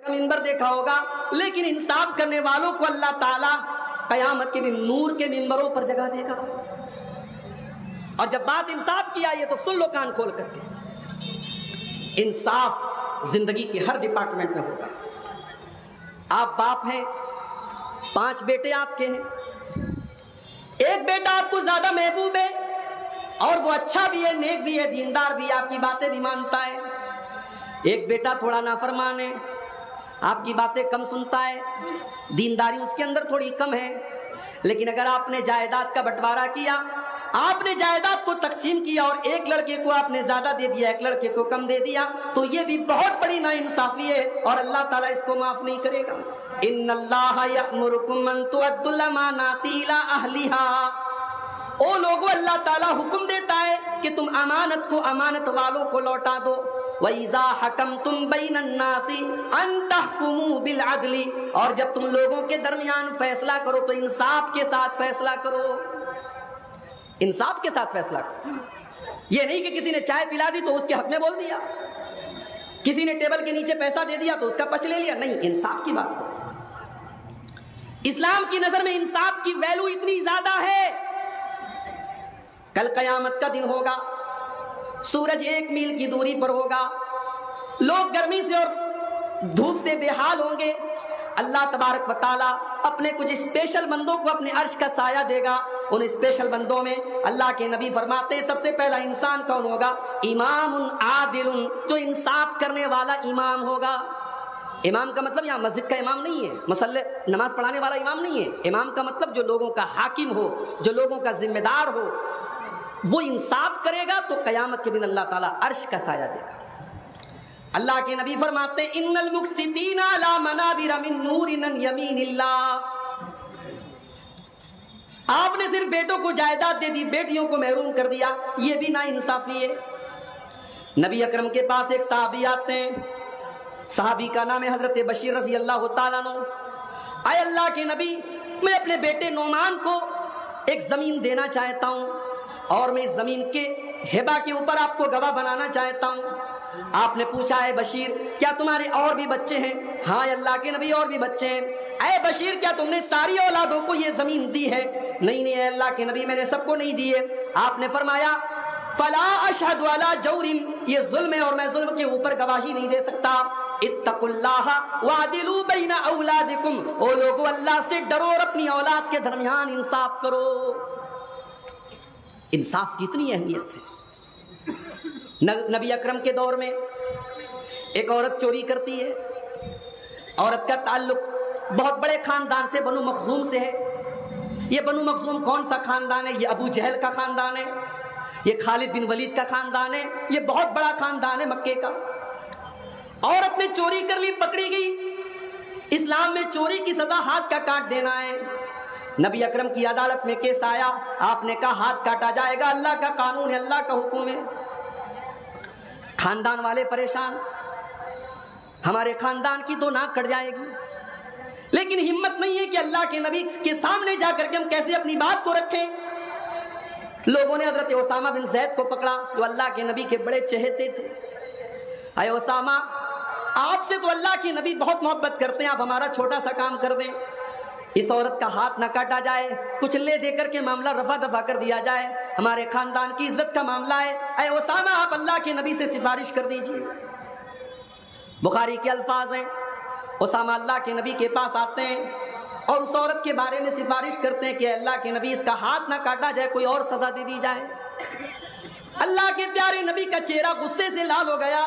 منبر دیکھا ہوگا، لیکن انصاف کرنے والوں کو اللہ تعالیٰ قیامت کے دن نور کے منبروں پر جگہ دے گا۔ اور جب بات انصاف کی آئی ہے تو سن لو کان کھول کر کے، انصاف زندگی کے ہر ڈپارٹمنٹ میں ہوگا۔ آپ باپ ہیں، 5 بیٹے آپ کے ہیں، ایک بیٹا آپ کو زیادہ محبوب ہے اور وہ اچھا بھی ہے، نیک بھی ہے، دیندار بھی ہے، آپ کی باتیں بھی مانتا ہے۔ ایک بیٹا تھوڑا نافرمان ہے، آپ کی باتیں کم سنتا ہے، دینداری اس کے اندر تھوڑی کم ہے۔ لیکن اگر آپ نے جائیداد کا بٹوارا کیا، آپ نے جائیداد کو تقسیم کیا اور ایک لڑکے کو آپ نے زیادہ دے دیا، ایک لڑکے کو کم دے دیا، تو یہ بھی بہت بڑی ناانصافی ہے اور اللہ تعالیٰ اس کو معاف نہیں کرے گا۔ ان اللہ یأمرکم ان تؤدوا الامانات الی اہلھا، او لوگوں، اللہ تعالیٰ حکم دیتا ہے کہ تم امانت کو امانت والوں کو لوٹا دو۔ وَإِذَا حَكَمْتُمْ بَيْنَ النَّاسِ أَن تَحْكُمُوا بِالْعَدْلِ، اور جب تم لوگوں کے درمیان فیصلہ کرو تو انصاف کے ساتھ فیصلہ کرو، انصاف کے ساتھ فیصلہ کرو۔ یہ نہیں کہ کسی نے چائے پلا دی تو اس کے حق میں بول دیا، کسی نے ٹیبل کے نیچے پیسہ دے دیا تو اس کا پچ لے لیا، نہیں، انصاف کی بات کرو۔ اسلام کی نظر میں انصاف کی ویلو اتنی زیادہ ہے، کل قیامت کا دن ہوگا، سورج 1 میل کی دوری پر ہوگا، لوگ گرمی سے اور دھوپ سے بے حال ہوں گے، اللہ تبارک و تعالیٰ اپنے کچھ اسپیشل بندوں کو اپنے عرش کا سایہ دے گا۔ ان اسپیشل بندوں میں اللہ کے نبی فرماتے ہیں سب سے پہلا انسان کون ہوگا؟ امام عادل، جو انصاف کرنے والا امام ہوگا۔ امام کا مطلب یہاں مسجد کا امام نہیں ہے، مصلی نماز پڑھانے والا امام نہیں ہے، امام کا مطلب جو لوگوں کا حاکم ہو، جو لوگوں کا ذمہ دار ہو، وہ انصاف کرے گا تو قیامت کے دن اللہ تعالیٰ عرش کا سایہ دے گا۔ اللہ کے نبی فرماتے ہیں ان المقسطین علی منابر من نور عن یمین اللہ، آپ نے صرف بیٹوں کو جائیداد دے دی، بیٹیوں کو محروم کر دیا، یہ بھی ناانصافی ہے۔ نبی اکرم کے پاس ایک صحابی آتے ہیں، صحابی کا نام ہے حضرت بشیر رضی اللہ تعالیٰ عنہ۔ اے اللہ کے نبی، میں اپنے بیٹے نعمان کو ایک زمین دینا چاہتا ہوں اور میں اس زمین کے ہبہ کے اوپر آپ کو گواہ بنانا چاہتا ہوں۔ آپ نے پوچھا ہے بشیر کیا تمہارے اور بھی بچے ہیں؟ ہاں اللہ کے نبی اور بھی بچے ہیں۔ اے بشیر کیا تم نے ساری اولادوں کو یہ زمین دی ہے؟ نہیں نہیں اے اللہ کے نبی میں نے سب کو نہیں دی ہے۔ آپ نے فرمایا فلا اشہد علی جور، یہ ظلم ہے اور میں ظلم کے اوپر گواہی نہیں دے سکتا۔ اتقوا اللہ وعدلوا بین اولادکم، او لوگو اللہ سے ڈرو اور اپنی اولاد کے درمیان انصاف کرو۔ انصاف کی اتنی اہمیت ہے۔ نبی اکرم کے دور میں ایک عورت چوری کرتی ہے، عورت کا تعلق بہت بڑے خاندان سے بنو مخزوم سے ہے۔ یہ بنو مخزوم کون سا خاندان ہے؟ یہ ابو جہل کا خاندان ہے، یہ خالد بن ولید کا خاندان ہے، یہ بہت بڑا خاندان ہے مکے کا۔ عورت نے چوری کر لی، پکڑی گئی۔ اسلام میں چوری کی سزا ہاتھ کا کاٹ دینا ہے۔ نبی اکرم کی عدالت میں کیس آیا، آپ نے کہا ہاتھ کاٹا جائے گا، اللہ کا قانون ہے، اللہ کا حکم ہے۔ خاندان والے پریشان، ہمارے خاندان کی تو ناک کٹ جائے گی، لیکن ہمت نہیں ہے کہ اللہ کے نبی کے سامنے جا کر کے ہم کیسے اپنی بات کو رکھیں۔ لوگوں نے حضرت اسامہ بن زید کو پکڑا جو اللہ کے نبی کے بڑے چہیتے تھے۔ اے اسامہ، آپ سے تو اللہ کے نبی بہت محبت کرتے ہیں، آپ ہمارا چھوٹا سا کام کر دیں، اس عورت کا ہاتھ نہ کاٹا جائے، کچھ لے دے کر کے معاملہ رفع دفع کر دیا جائے، ہمارے خاندان کی عزت کا معاملہ ہے۔ اے اسامہ، آپ اللہ کے نبی سے سفارش کر دیجیے۔ بخاری کے الفاظ ہیں، اسامہ اللہ کے نبی کے پاس آتے ہیں اور اس عورت کے بارے میں سفارش کرتے ہیں کہ اللہ کے نبی اس کا ہاتھ نہ کاٹا جائے، کوئی اور سزا دے دی جائے۔ اللہ کے پیارے نبی کا چہرہ غصے سے لال ہو گیا۔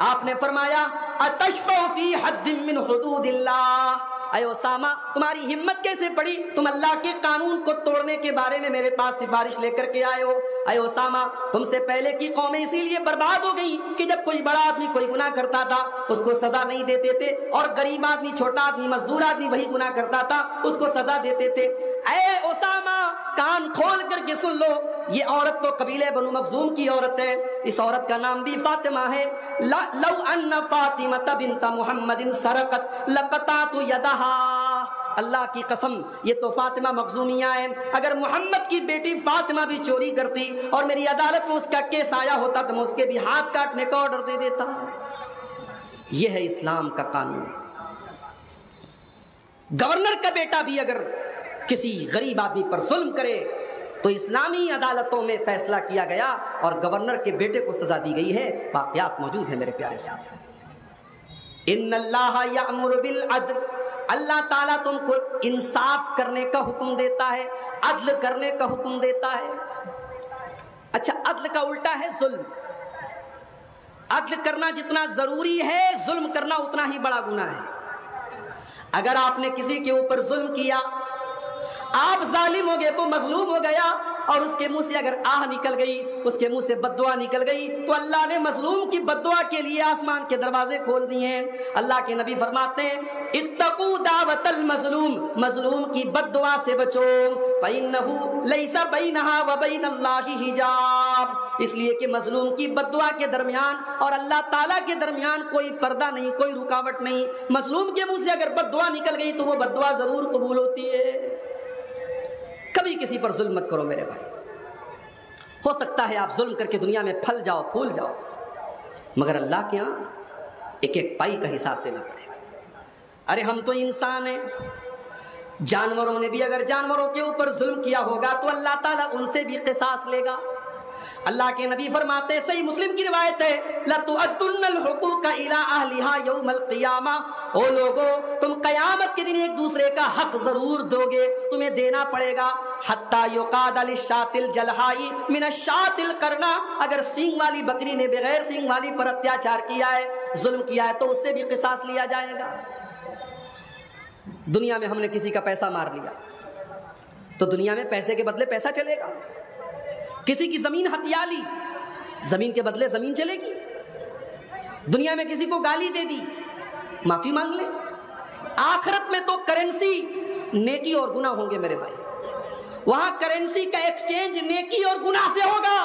آپ نے فرمایا اتشفع فی حد من حدود اللہ، اے اسامہ تمہاری ہمت کیسے پڑی، تم اللہ کے قانون کو توڑنے کے بارے میں میرے پاس سفارش لے کر کے آئے ہو۔ اے اسامہ، تم سے پہلے کی قومیں اسی لیے برباد ہو گئی کہ جب کوئی بڑا آدمی کوئی گناہ کرتا تھا اس کو سزا نہیں دیتے تھے، اور غریب آدمی، چھوٹا آدمی، مزدور آدمی وہی گناہ کرتا تھا اس کو سزا دیتے تھے۔ اے اسامہ، کان کھول کر کے سن لو، یہ عورت تو قبیلے بنو مخزوم کی عورت ہے، اس عورت کا نام بھی فاطمہ ہے۔ لو ان فاطمہ بنت محمد سرقت لقطعت یدہا، اللہ کی قسم یہ تو فاطمہ مخزومیہ ہے، اگر محمد کی بیٹی فاطمہ بھی چوری کرتی اور میری عدالت میں اس کا کیس آیا ہوتا تو میں اس کے بھی ہاتھ کاٹنے کا آرڈر دے دیتا۔ یہ ہے اسلام کا قانون۔ گورنر کا بیٹا بھی اگر کسی غریب آدمی پر ظلم کرے تو اسلامی عدالتوں میں فیصلہ کیا گیا اور گورنر کے بیٹے کو سزا دی گئی ہے. واقعات موجود ہیں میرے پیارے ساتھ. ان اللہ یأمر بالعدل، اللہ تعالیٰ تم کو انصاف کرنے کا حکم دیتا ہے، عدل کرنے کا حکم دیتا ہے. اچھا، عدل کا الٹا ہے ظلم. عدل کرنا جتنا ضروری ہے، ظلم کرنا اتنا ہی بڑا گناہ ہے. اگر آپ نے کسی کے اوپر ظلم کیا، آپ ظالم ہو گئے، تو مظلوم ہو گیا، اور اس کے منہ سے اگر آہ نکل گئی، اس کے منہ سے بد دعا نکل گئی، تو اللہ نے مظلوم کی بد دعا کے لیے آسمان کے دروازے کھول دیے ہیں. اللہ کے نبی فرماتے ہیں اتقوا دعوت المظلوم، مظلوم کی بد دعا سے بچو، فإنہ لیس بینہا وبین اللہ حجاب، اس لیے کہ مظلوم کی بد دعا کے درمیان اور اللہ تعالیٰ کے درمیان کوئی پردہ نہیں، کوئی رکاوٹ نہیں. مظلوم کے منہ سے اگر بد دعا نکل گئی تو وہ بد دعا ضرور قبول ہوتی ہے. کبھی کسی پر ظلم مت کرو میرے بھائی. ہو سکتا ہے آپ ظلم کر کے دنیا میں پھل جاؤ، پھول جاؤ، مگر اللہ کے ہاں ایک ایک پائی کا حساب دینا پڑے گا. ارے ہم تو انسان ہیں، جانوروں نے بھی اگر جانوروں کے اوپر ظلم کیا ہوگا تو اللہ تعالیٰ ان سے بھی قصاص لے گا. اللہ کے نبی فرماتے ہیں، صحیح مسلم کی روایت ہے، لَتُؤَدُّنَّ الْحُقُوقَ إِلَىٰ أَهْلِهَا يَوْمَ الْقِيَامَةِ، او لوگو تم قیامت کے دن ایک دوسرے کا حق ضرور دو گے، تمہیں دینا پڑے گا. حَتَّى يُقَادَ لِلشَّاةِ الْجَلْحَاءِ مِنَ الشَّاةِ الْقَرْنَاءِ، اگر سینگ والی بکری نے بغیر سینگ والی پر اتیاچار کیا ہے، ظلم کیا ہے، تو اس سے بھی قصاص لیا جائے گا. دنیا میں ہم نے کسی کا پیسہ مار لیا تو دنیا میں پیسے کے بدلے پیسہ چلے گا. کسی کی زمین ہتھیا لی، زمین کے بدلے زمین چلے گی. دنیا میں کسی کو گالی دے دی، معافی مانگ لے. آخرت میں تو کرنسی نیکی اور گناہ ہوں گے میرے بھائی. وہاں کرنسی کا ایکسچینج نیکی اور گناہ سے ہوگا.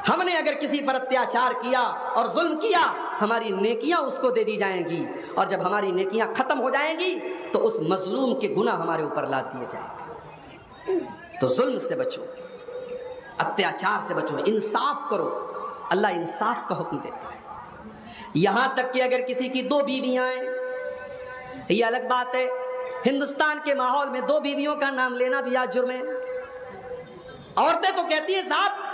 ہم نے اگر کسی پر اتیاچار کیا اور ظلم کیا، ہماری نیکیاں اس کو دے دی جائیں گی، اور جب ہماری نیکیاں ختم ہو جائیں گی تو اس مظلوم کے گناہ ہمارے اوپر لاد دیے جائیں گے. تو ظلم سے بچو، اتیاچار سے بچو، انصاف کرو. اللہ انصاف کا حکم دیتا ہے. یہاں تک کہ اگر کسی کی 2 بیویاں ہیں، یہ الگ بات ہے. ہندوستان کے ماحول میں 2 بیویوں کا نام لینا بھی آج جرم ہے. عورتیں تو کہتی ہیں صاحب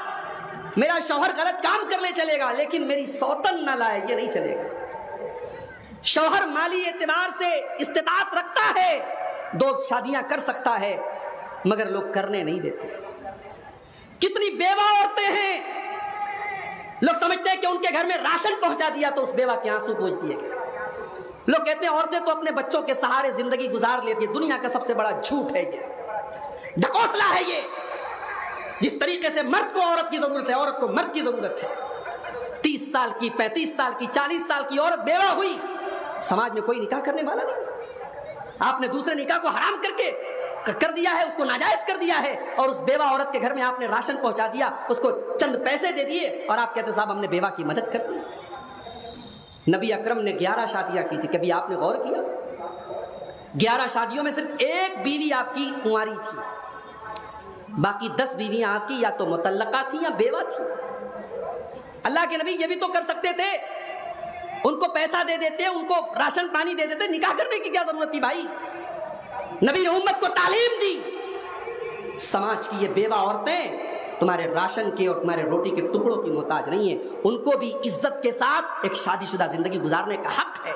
میرا شوہر غلط کام کر لے چلے گا، لیکن میری سوتن نہ لائے، یہ نہیں چلے گا. شوہر مالی اعتبار سے استطاعت رکھتا ہے، 2 شادیاں کر سکتا ہے، مگر لوگ کرنے نہیں دیتے. کتنی بیوہ عورتیں ہیں، لوگ سمجھتے ہیں کہ ان کے گھر میں راشن پہنچا دیا تو اس بیوہ کے آنسو پوچھ دیے گئے. لوگ کہتے ہیں عورتیں تو اپنے بچوں کے سہارے زندگی گزار لیتی ہے. دنیا کا سب سے بڑا جھوٹ ہے، یہ ڈھکوسلا ہے. یہ جس طریقے سے مرد کو عورت کی ضرورت ہے، عورت کو مرد کی ضرورت ہے. 30 سال کی، 35 سال کی، 40 سال کی عورت بیوہ ہوئی، سماج میں کوئی نکاح کرنے والا نہیں. آپ نے دوسرے نکاح کو حرام کر دیا ہے، اس کو ناجائز کر دیا ہے، اور اس بیوہ عورت کے گھر میں آپ نے راشن پہنچا دیا، اس کو چند پیسے دے دیے، اور آپ کہتے صاحب ہم نے بیوہ کی مدد کر دی. نبی اکرم نے 11 شادیاں کی تھی. کبھی آپ نے غور کیا؟ 11 شادیوں میں صرف 1 بیوی آپ کی کنواری تھی، باقی 10 بیویاں آپ کی یا تو مطلقہ تھیں یا بیوہ تھیں. اللہ کے نبی یہ بھی تو کر سکتے تھے، ان کو پیسہ دے دیتے، ان کو راشن پانی دے دیتے. نکاح کرنے کی کیا ضرورت تھی بھائی؟ نبی نے امت کو تعلیم دی. سماج کی یہ بیوہ عورتیں تمہارے راشن کے اور تمہارے روٹی کے ٹکڑوں کی محتاج نہیں ہیں. ان کو بھی عزت کے ساتھ ایک شادی شدہ زندگی گزارنے کا حق ہے.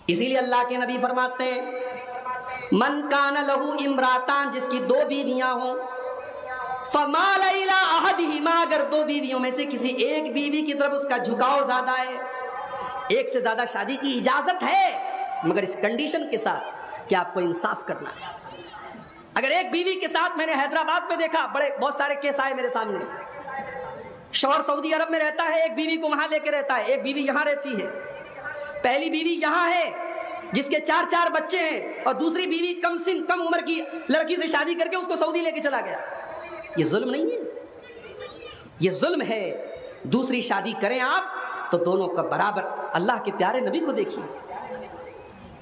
اسی لیے اللہ کے نبی فرماتے ہیں من کان لہو امراتان، جس کی 2 بیویاں ہوں، فمال الی احدہما، اگر 2 بیویوں میں سے کسی ایک بیوی کی طرف اس کا جھکاؤ زیادہ ہے. ایک سے زیادہ شادی کی اجازت ہے، مگر اس کنڈیشن کے ساتھ کہ آپ کو انصاف کرنا ہے. اگر ایک بیوی کے ساتھ، میں نے حیدرآباد میں دیکھا، بہت سارے کیس آئے میرے سامنے. شوہر سعودی عرب میں رہتا ہے، ایک بیوی کو وہاں لے کے رہتا ہے، ایک بیوی یہاں رہتی ہے. پہلی بیوی یہاں ہے جس کے 4 بچے ہیں، اور دوسری بیوی کم عمر کی لڑکی سے شادی کر کے اس کو سعودی لے کے چلا گیا. یہ ظلم نہیں ہے؟ یہ ظلم ہے. دوسری شادی کریں آپ تو دونوں کا برابر. اللہ کے پیارے نبی کو دیکھیے،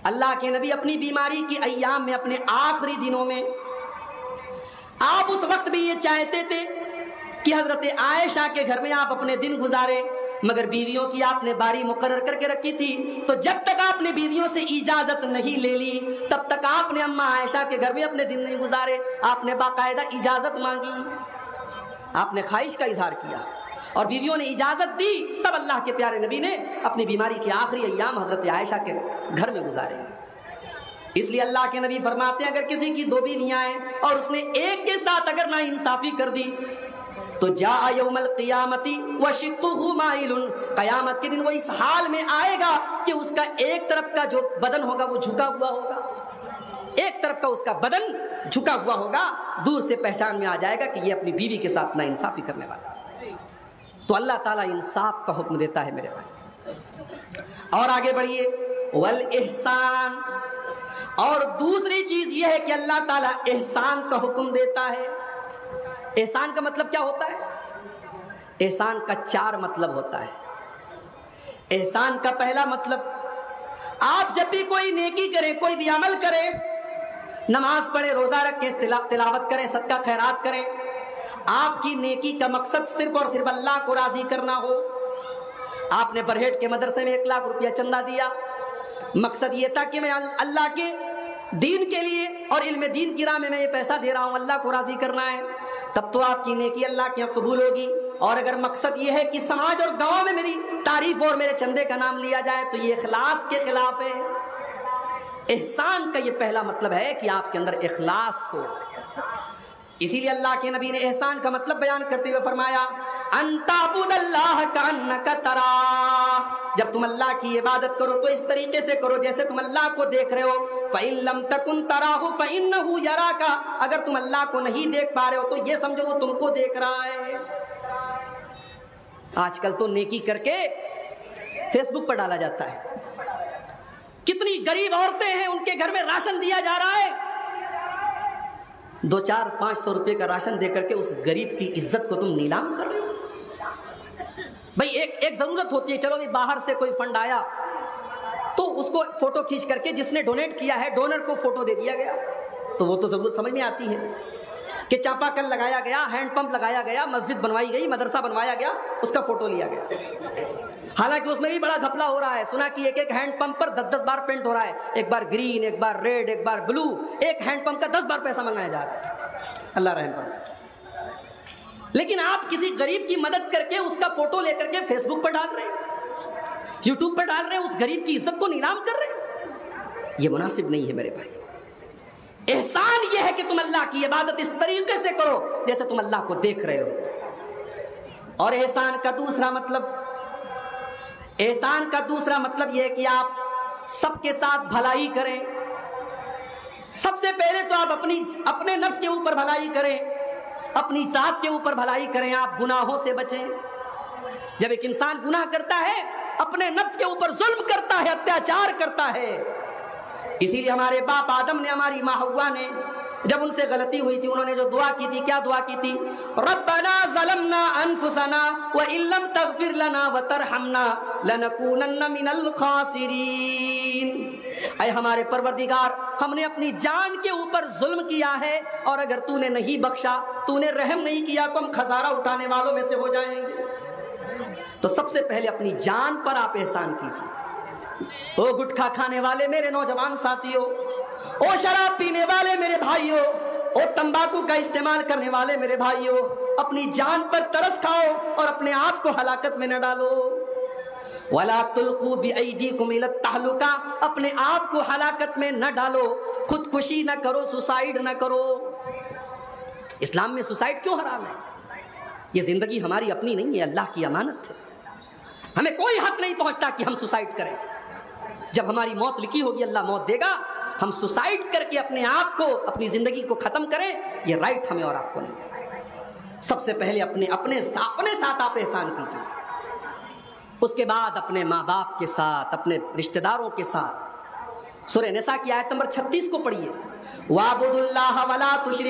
اللہ کے نبی اپنی بیماری کی ایام میں، اپنے آخری دنوں میں، آپ اس وقت بھی یہ چاہتے تھے کہ حضرت عائشہ کے گھر میں آپ اپنے دن گزارے. مگر بیویوں کی آپ نے باری مقرر کر کے رکھی تھی، تو جب تک آپ نے بیویوں سے اجازت نہیں لے لی تب تک آپ نے اماں عائشہ کے گھر میں اپنے دن نہیں گزارے. آپ نے باقاعدہ اجازت مانگی، آپ نے خواہش کا اظہار کیا اور بیویوں نے اجازت دی، تب اللہ کے پیارے نبی نے اپنی بیماری کے آخری ایام حضرت عائشہ کے گھر میں گزارے. اس لیے اللہ کے نبی فرماتے ہیں اگر کسی کی 2 بیویاں ہیں اور اس نے ایک کے ساتھ اگر ناانصافی کر دی تو جاء یوم القیامت وشقہ مائل، قیامت کے دن وہ اس حال میں آئے گا کہ اس کا ایک طرف کا جو بدن ہوگا وہ جھکا ہوا ہوگا، ایک طرف کا اس کا بدن جھکا ہوا ہوگا، دور سے پہچان میں آ جائے گا کہ یہ اپنی بیوی کے ساتھ ناانصافی کرنے والا ہے. تو اللہ تعالیٰ انصاف کا حکم دیتا ہے میرے بھائی. اور آگے بڑھیے، والاحسان، اور دوسری چیز یہ ہے کہ اللہ تعالیٰ احسان کا حکم دیتا ہے. احسان کا مطلب کیا ہوتا ہے؟ احسان کا 4 مطلب ہوتا ہے. احسان کا پہلا مطلب، آپ جب بھی کوئی نیکی کریں، کوئی بھی عمل کریں، نماز پڑھیں، روزہ رکھیں، تلاوت کریں، صدقہ خیرات کریں، آپ کی نیکی کا مقصد صرف اور صرف اللہ کو راضی کرنا ہو. آپ نے برہیٹ کے مدرسے میں 1 لاکھ روپیہ چندہ دیا، مقصد یہ تھا کہ میں اللہ کے دین کے لیے اور علم دین کی راہ میں یہ پیسہ دے رہا ہوں، اللہ کو راضی کرنا ہے، تب تو آپ کی نیکی اللہ کے قبول ہوگی. اور اگر مقصد یہ ہے کہ سماج اور گاؤں میں میری تعریف اور میرے چندے کا نام لیا جائے تو یہ اخلاص کے خلاف ہے. احسان کا یہ پہلا مطلب ہے کہ آپ کے اندر اخلاص ہو. اسی لیے اللہ کے نبی نے احسان کا مطلب بیان کرتے ہوئے فرمایا ان تعبد اللہ کانک تراہ، جب تم اللہ کی عبادت کرو تو اس طریقے سے کرو جیسے تم اللہ کو دیکھ رہے ہو. فَإِن لَمْ تَكُنْ تَرَاهُ فَإِنَّهُ يَرَاكَ، اگر تم اللہ کو نہیں دیکھ پا رہے ہو تو یہ سمجھو وہ تم کو دیکھ رہا ہے. آج کل تو نیکی کر کے فیس بک پر ڈالا جاتا ہے. کتنی غریب عورتیں ہیں، ان کے گھر میں راشن دیا جا رہا ہے، 200-500 روپے کا راشن دے کر کے اس غریب کی عزت کو تم نیلام کر رہے ہو. بھائی ایک ضرورت ہوتی ہے، چلو باہر سے کوئی فنڈ آیا تو اس کو فوٹو کھینچ کر کے جس نے ڈونیٹ کیا ہے ڈونر کو فوٹو دے دیا گیا، تو وہ تو ضرورت سمجھ میں آتی ہے کہ چاپا کل لگایا گیا، ہینڈ پمپ لگایا گیا، مسجد بنوائی گئی، مدرسہ بنوایا گیا، اس کا فوٹو لیا گیا. حالانکہ اس میں بھی بڑا گھپلا ہو رہا ہے. سنا کہ ایک ہینڈ پمپ پر 10 بار پینٹ ہو رہا ہے، ایک بار گرین، ایک بار ریڈ، ایک بار بلو، ایک ہینڈ پمپ کا 10 بار پیسہ منگایا جا رہا ہے. اللہ رحم فرمائے. لیکن آپ کسی غریب کی مدد کر کے اس کا فوٹو لے کر کے فیس بک پر ڈال رہے ہیں، یوٹیوب پر ڈال رہے ہیں، اس غریب کی عزت کو نیلام کر رہے ہیں. یہ مناسب نہیں ہے میرے بھائی. احسان یہ ہے کہ تم اللہ کی عبادت اس طریقے سے کرو جیسے تم اللہ کو دیکھ رہے ہو. اور احسان کا دوسرا مطلب یہ ہے کہ آپ سب کے ساتھ بھلائی کریں. سب سے پہلے تو آپ اپنے نفس کے اوپر بھلائی کریں، اپنی ذات کے اوپر بھلائی کریں. آپ گناہوں سے بچیں. جب ایک انسان گناہ کرتا ہے، اپنے نفس کے اوپر ظلم کرتا ہے، اتیاچار کرتا ہے. اسی لیے ہمارے باپ آدم نے، ہماری ماں حوا نے، جب ان سے غلطی ہوئی تھی، انہوں نے جو دعا کی تھی، کیا دعا کی تھی؟ ربنا ظلمنا انفسنا وان لم تغفر لنا وترحمنا لنکونن من الخاسرین. اے ہمارے پروردگار، ہم نے اپنی جان کے اوپر ظلم کیا ہے، اور اگر تو نے نہیں بخشا، تو نے رحم نہیں کیا تو ہم خسارہ اٹھانے والوں میں سے ہو جائیں گے. تو سب سے پہلے اپنی جان پر آپ احسان کیجیے. او گٹکھا کھانے والے میرے نوجوان ساتھیوں، او شراب پینے والے میرے بھائیوں، او تمباکو کا استعمال کرنے والے میرے بھائیوں، اپنی جان پر ترس کھاؤ اور اپنے آپ کو ہلاکت میں نہ ڈالو. وَلَا تُلْقُوا بِأَيْدِيكُمْ إِلَى التَّهْلُكَةِ، اپنے آپ کو ہلاکت میں نہ ڈالو، خودکشی نہ کرو، سوسائیڈ نہ کرو. اسلام میں سوسائیڈ کیوں حرام ہے؟ یہ زندگی ہماری اپنی نہیں ہے، اللہ کی امانت ہے. ہمیں کوئی حق نہیں پہنچتا کہ ہم سوسائیڈ کریں. جب ہماری موت لکھی ہوگی، اللہ موت دے گا، ہم سوسائیڈ کر کے اپنے آپ کو، اپنی زندگی کو ختم کریں، یہ رائٹ ہمیں اور آپ کو نہیں ہے. سب سے پہلے اپنے ساتھ آپ احسان کیجیے. اس کے بعد اپنے ماں باپ کے ساتھ، اپنے رشتہ داروں کے ساتھ. سورہ نساء کی آیت نمبر 36 کو پڑھیے. وَاعْبُدُوا اللَّهَ وَلَا تُشْرِكُوا